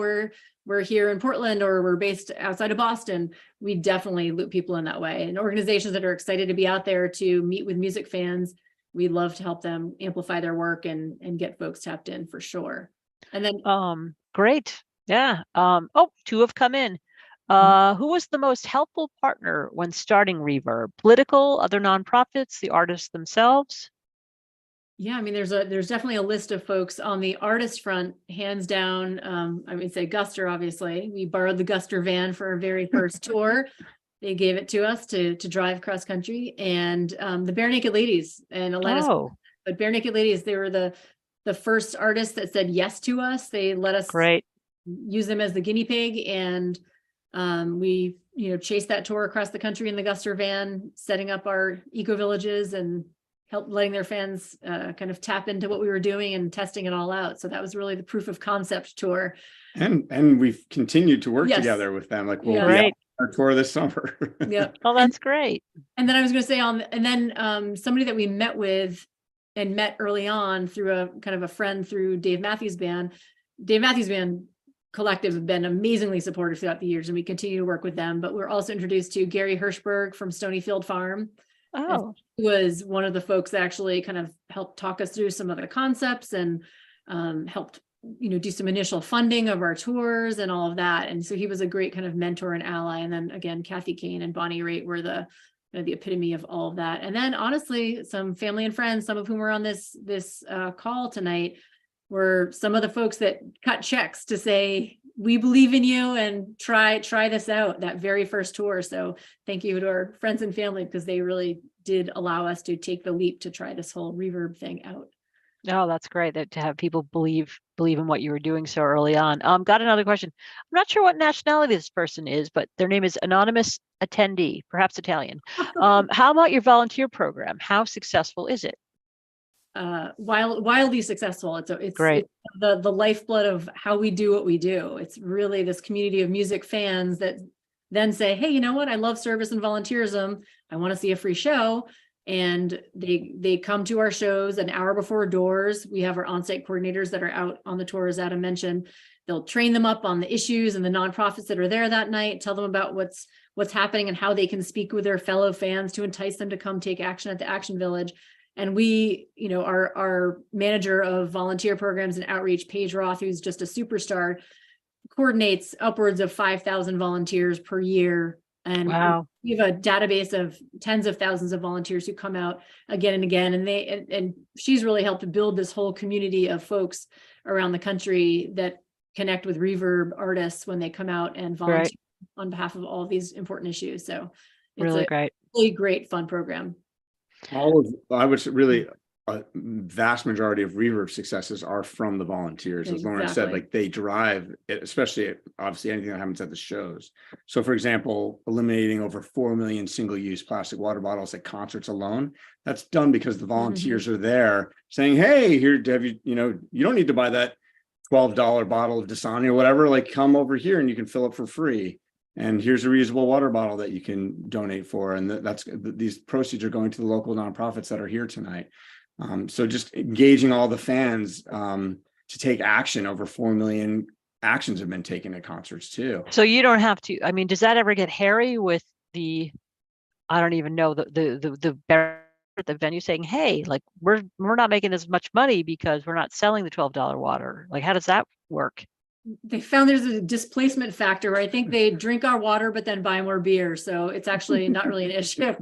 we're here in Portland or we're based outside of Boston, we definitely loop people in that way. And organizations that are excited to be out there to meet with music fans, we love to help them amplify their work and get folks tapped in for sure. And then great. Yeah. Two have come in. Who was the most helpful partner when starting Reverb? Political, other nonprofits, the artists themselves? Yeah, I mean, there's definitely a list of folks on the artist front, hands down. I would say Guster, obviously. We borrowed the Guster van for our very first tour. They gave it to us to drive cross country, and the Bare Naked Ladies and Alana. But Bare Naked Ladies, they were the first artists that said yes to us. They let us use them as the guinea pig, and we chased that tour across the country in the Guster van, setting up our eco villages and letting their fans kind of tap into what we were doing and testing it all out. So that was really the proof of concept tour. And we've continued to work together with them. Like we'll be on our tour this summer. Yeah. Oh, that's great. And then I was going to say somebody that we met with and met early on through a kind of a friend through Dave Matthews Band. Dave Matthews Band Collective have been amazingly supportive throughout the years, and we continue to work with them. But we're also introduced to Gary Hirschberg from Stonyfield Farm. He was one of the folks that actually kind of helped talk us through some of the concepts and helped do some initial funding of our tours and all of that. And so he was a great kind of mentor and ally. And then again, Kathy Kane and Bonnie Raitt were the epitome of all of that. And then honestly, some family and friends, some of whom were on this call tonight, were some of the folks that cut checks to say, we believe in you and try this out, that very first tour. So thank you to our friends and family, because they really did allow us to take the leap to try this whole Reverb thing out. Oh, that's great to have people believe in what you were doing so early on. Got another question. I'm not sure what nationality this person is, but their name is Anonymous Attendee, perhaps Italian. How about your volunteer program? How successful is it? Wildly successful. It's great. It's the lifeblood of how we do what we do. It's really this community of music fans that then say, hey, you know what? I love service and volunteerism. I want to see a free show. and they come to our shows an hour before doors. We have our on-site coordinators that are out on the tour, as Adam mentioned. They'll train them up on the issues and the nonprofits that are there that night, tell them about what's happening and how they can speak with their fellow fans to entice them to come take action at the Action Village. And we, our manager of volunteer programs and outreach, Paige Roth, who's just a superstar, coordinates upwards of 5,000 volunteers per year. And Wow. we have a database of tens of thousands of volunteers who come out again and again. And she's really helped to build this whole community of folks around the country that connect with Reverb artists when they come out and volunteer on behalf of all of these important issues. So it's Really a great. really great, fun program. I would say really a vast majority of Reverb successes are from the volunteers. As Lauren said, Exactly. like they drive it, especially obviously anything that happens at the shows. So for example, eliminating over 4 million single-use plastic water bottles at concerts alone, that's done because the volunteers are there saying, hey, here, have you, you don't need to buy that $12 bottle of Dasani or whatever, like come over here and you can fill it for free. And here's a reusable water bottle that you can donate for. And these proceeds are going to the local nonprofits that are here tonight. So just engaging all the fans to take action. Over 4 million actions have been taken at concerts too. So you don't have to, I mean, does that ever get hairy with I don't even know, the venue saying, hey, like we're not making as much money because we're not selling the $12 water. Like, how does that work? They found there's a displacement factor. I think they drink our water, but then buy more beer. So it's actually not really an issue.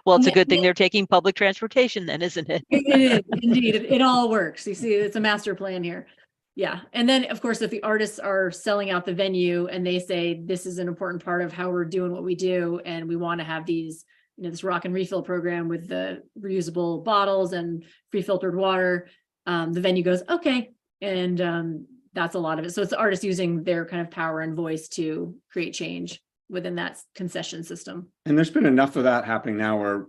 Well, it's a good thing they're taking public transportation then, isn't it? It is, indeed. It all works. You see, it's a master plan here. Yeah. And then, of course, if the artists are selling out the venue and they say, this is an important part of how we're doing what we do, and we want to have these, this rock and refill program with the reusable bottles and free filtered water, the venue goes, okay. And that's a lot of it. So it's the artists using their kind of power and voice to create change within that concession system. And there's been enough of that happening now where,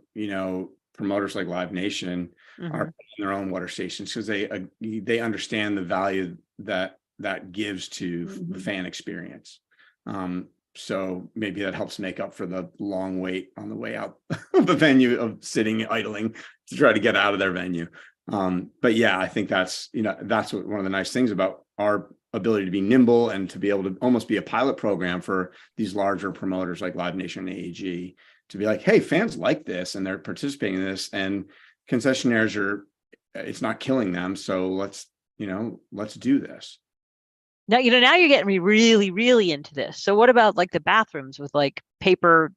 promoters like Live Nation are in their own water stations because they understand the value that gives to the fan experience. So maybe that helps make up for the long wait on the way out of the venue, of sitting idling to try to get out of their venue. But yeah, I think that's one of the nice things about our ability to be nimble and to be able to almost be a pilot program for these larger promoters like Live Nation and AEG, to be like, hey, fans like this and they're participating in this, and concessionaires it's not killing them. So let's do this. Now, now you're getting me really, really into this. So what about like the bathrooms with like paper,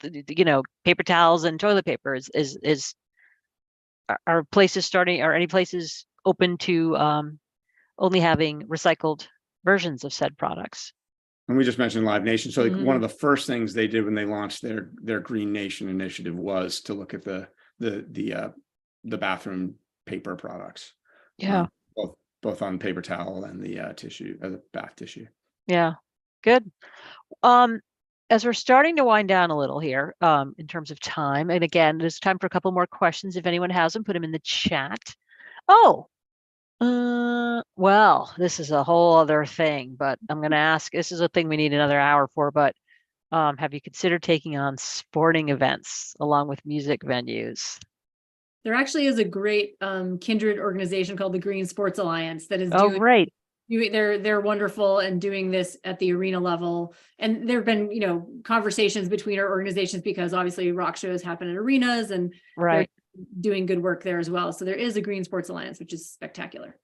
paper towels and toilet paper? Are any places open to only having recycled versions of said products? And we just mentioned Live Nation. So one of the first things they did when they launched their Green Nation initiative was to look at the bathroom paper products. Yeah. Both on paper towel and the tissue, the bath tissue. Yeah, good. As we're starting to wind down a little here, in terms of time, and again, there's time for a couple more questions. If anyone has them, put them in the chat. Well, this is a whole other thing, but I'm going to ask, this is a thing we need another hour for, but have you considered taking on sporting events along with music venues? There actually is a great kindred organization called the Green Sports Alliance that is right. They're wonderful and doing this at the arena level. And there have been, conversations between our organizations because obviously rock shows happen at arenas and right, doing good work there as well. So there is a Green Sports Alliance, which is spectacular.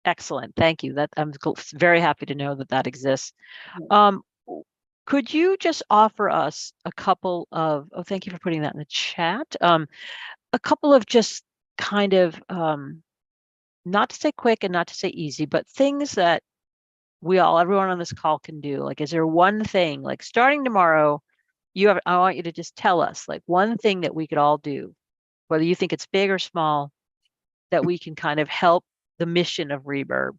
Excellent. Thank you. I'm very happy to know that exists. Could you just offer us a couple of, thank you for putting that in the chat. A couple of just kind of, not to say quick and not to say easy, but things that everyone on this call can do. Like, is there one thing, like starting tomorrow, I want you to just tell us like one thing that we could all do, whether you think it's big or small, that we can kind of help the mission of Reverb.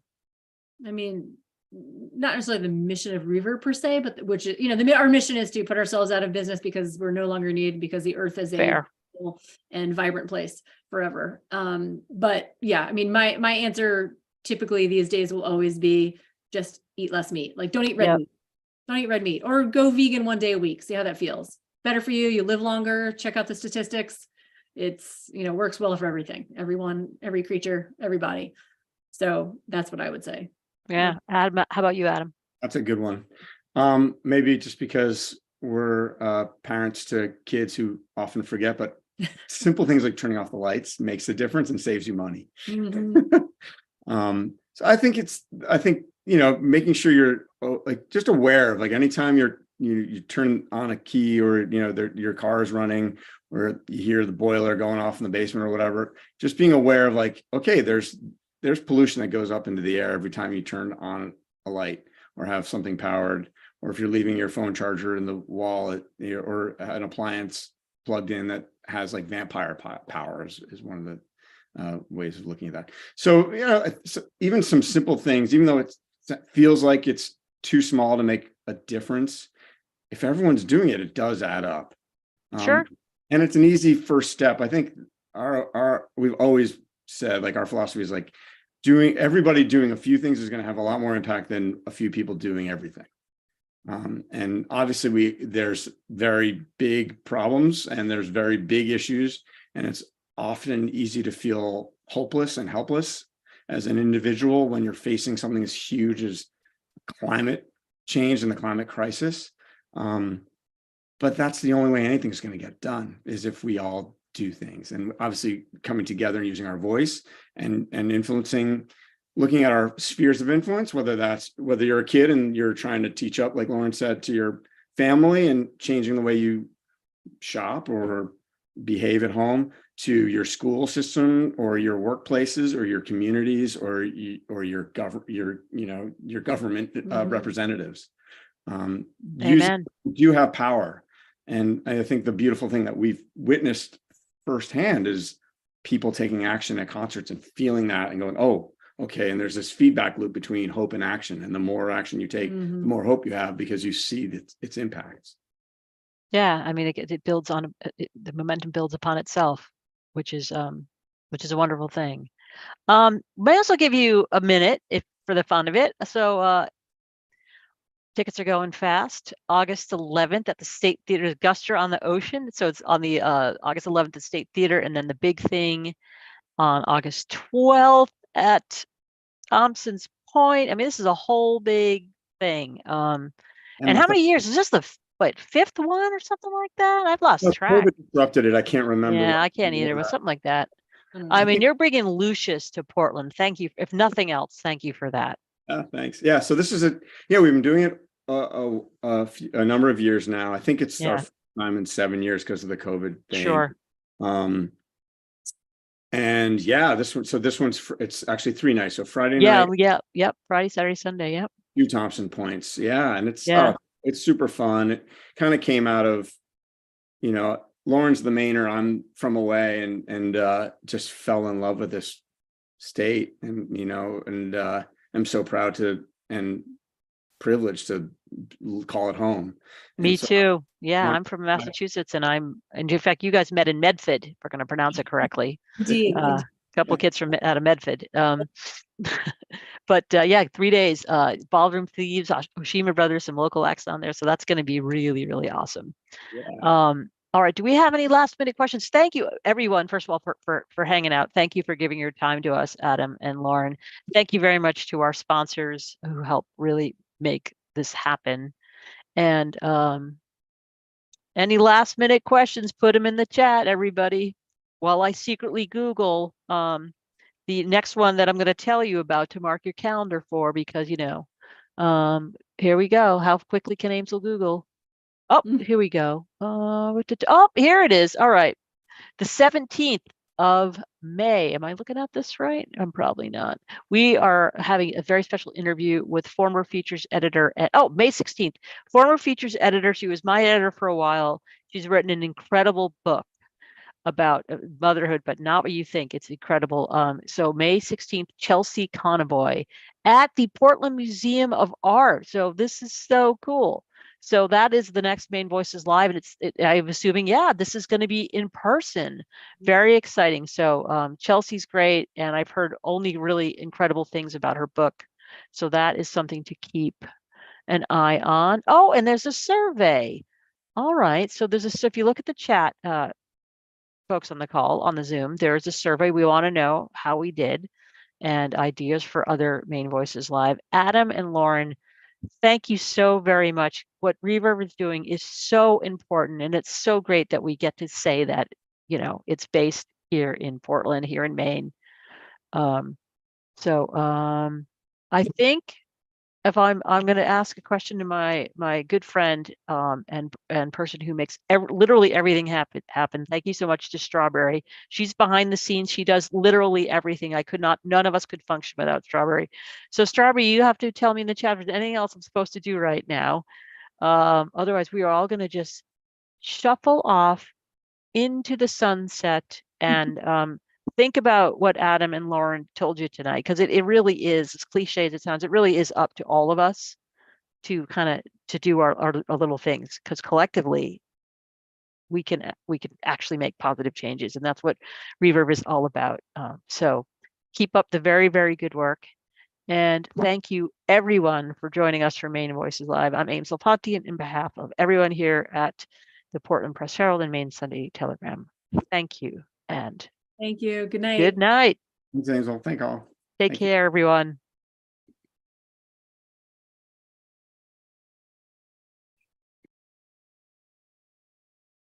I mean, not necessarily the mission of Reverb per se, but which is, our mission is to put ourselves out of business because we're no longer needed, because the earth is a and vibrant place forever. But yeah, I mean, my answer typically these days will always be just eat less meat. Like, don't eat red meat. Don't eat red meat, or go vegan one day a week. See how that feels. better for you. You live longer. Check out the statistics. It's, works well for everything, everyone, every creature, everybody. So that's what I would say. Yeah. Adam, how about you, Adam? That's a good one. Maybe just because we're parents to kids who often forget, but simple things like turning off the lights makes a difference and saves you money. Mhm. So I think making sure you're like just aware of, like, anytime you turn on a key, or your car is running, or you hear the boiler going off in the basement or whatever, just being aware of, like, okay, there's pollution that goes up into the air every time you turn on a light or have something powered, or if you're leaving your phone charger in the wall or an appliance plugged in that has like vampire powers is one of the ways of looking at that. So, even some simple things, even though it feels like it's too small to make a difference, if everyone's doing it, it does add up. Sure. And it's an easy first step. I think we've always said, like, our philosophy is like, everybody doing a few things is going to have a lot more impact than a few people doing everything. And obviously there's very big problems and there's very big issues, and it's often easy to feel hopeless and helpless as an individual when you're facing something as huge as climate change and the climate crisis. But that's the only way anything's going to get done, is if we all do things, and obviously coming together and using our voice and influencing, looking at our spheres of influence, whether you're a kid and you're trying to teach up, like Lauren said, to your family and changing the way you shop or behave at home, to your school system or your workplaces or your communities or your government representatives. Amen. You have power. And I think the beautiful thing that we've witnessed firsthand is people taking action at concerts and feeling that and going, oh, okay. And there's this feedback loop between hope and action. And the more action you take, the more hope you have, because you see its impacts. Yeah. I mean, it builds on the momentum builds upon itself, which is a wonderful thing. May also give you a minute for the fun of it. So tickets are going fast. August 11th at the State Theater Gardner on the Ocean. So it's on the August 11th at State Theater, and then the big thing on August 12th at Thompson's Point. I mean, this is a whole big thing. And how many years is this? The fifth one or something like that? I've lost track. COVID disrupted it. I can't remember. Yeah, I can't either, but something like that. I mean, you're bringing Lucius to Portland. Thank you. If nothing else, thank you for that. Thanks. Yeah. So this is we've been doing it a number of years now. I think it's our first time in 7 years because of the COVID thing. Sure. And this one's it's actually 3 nights. So Friday night. Yep. Friday, Saturday, Sunday. Yep. 2 Thompson Points. Yeah. And it's super fun. It kind of came out of, Lauren's the Mainer, I'm from away, and just fell in love with this state, and I'm so proud to and privileged to call it home. Me too. Yeah, I'm from Massachusetts, and in fact, you guys met in Medford, if we're going to pronounce it correctly. Indeed. A couple of kids out of Medford. But 3 days, Ballroom Thieves, Oshima Brothers, some local acts down there. So that's going to be really, really awesome. Yeah. All right. Do we have any last minute questions? Thank you, everyone, first of all, for hanging out. Thank you for giving your time to us, Adam and Lauren. Thank you very much to our sponsors who help really make this happen. And any last minute questions, put them in the chat, everybody, while I secretly Google the next one that I'm going to tell you about to mark your calendar for, because, here we go. How quickly can Aimsel Google? Oh, here we go. Here it is. All right. The 17th of May. Am I looking at this right? I'm probably not. We are having a very special interview with former features editor May 16th. Former features editor. She was my editor for a while. She's written an incredible book about motherhood, but not what you think. It's incredible. So May 16th, Chelsea Conboy at the Portland Museum of Art. So this is so cool. So that is the next Maine Voices Live, and I'm assuming, this is going to be in person. Very exciting. So Chelsea's great, and I've heard only really incredible things about her book. So that is something to keep an eye on. Oh, and there's a survey. All right. So so if you look at the chat, folks on the call on the Zoom, there's a survey. We want to know how we did and ideas for other Maine Voices Live. Adam and Lauren, thank you so very much. What Reverb is doing is so important, and it's so great that we get to say that, it's based here in Portland, here in Maine. I think if I'm going to ask a question to my good friend and person who makes literally everything happen. Thank you so much to Strawberry. She's behind the scenes. She does literally everything. None of us could function without Strawberry. So Strawberry, you have to tell me in the chat if there's anything else I'm supposed to do right now. Otherwise, we are all going to just shuffle off into the sunset and think about what Adam and Lauren told you tonight, because it really is, as cliche as it sounds, it really is up to all of us to to do our little things, because collectively we can actually make positive changes, and that's what Reverb is all about. So keep up the very, very good work. And thank you everyone for joining us for Maine Voices Live. I'm Aimsel Ponti, and in behalf of everyone here at the Portland Press Herald and Maine Sunday Telegram, thank you and Thank you. Good night. good night. Thanks, Aimsel. Thank all. Take Thank you. care, everyone.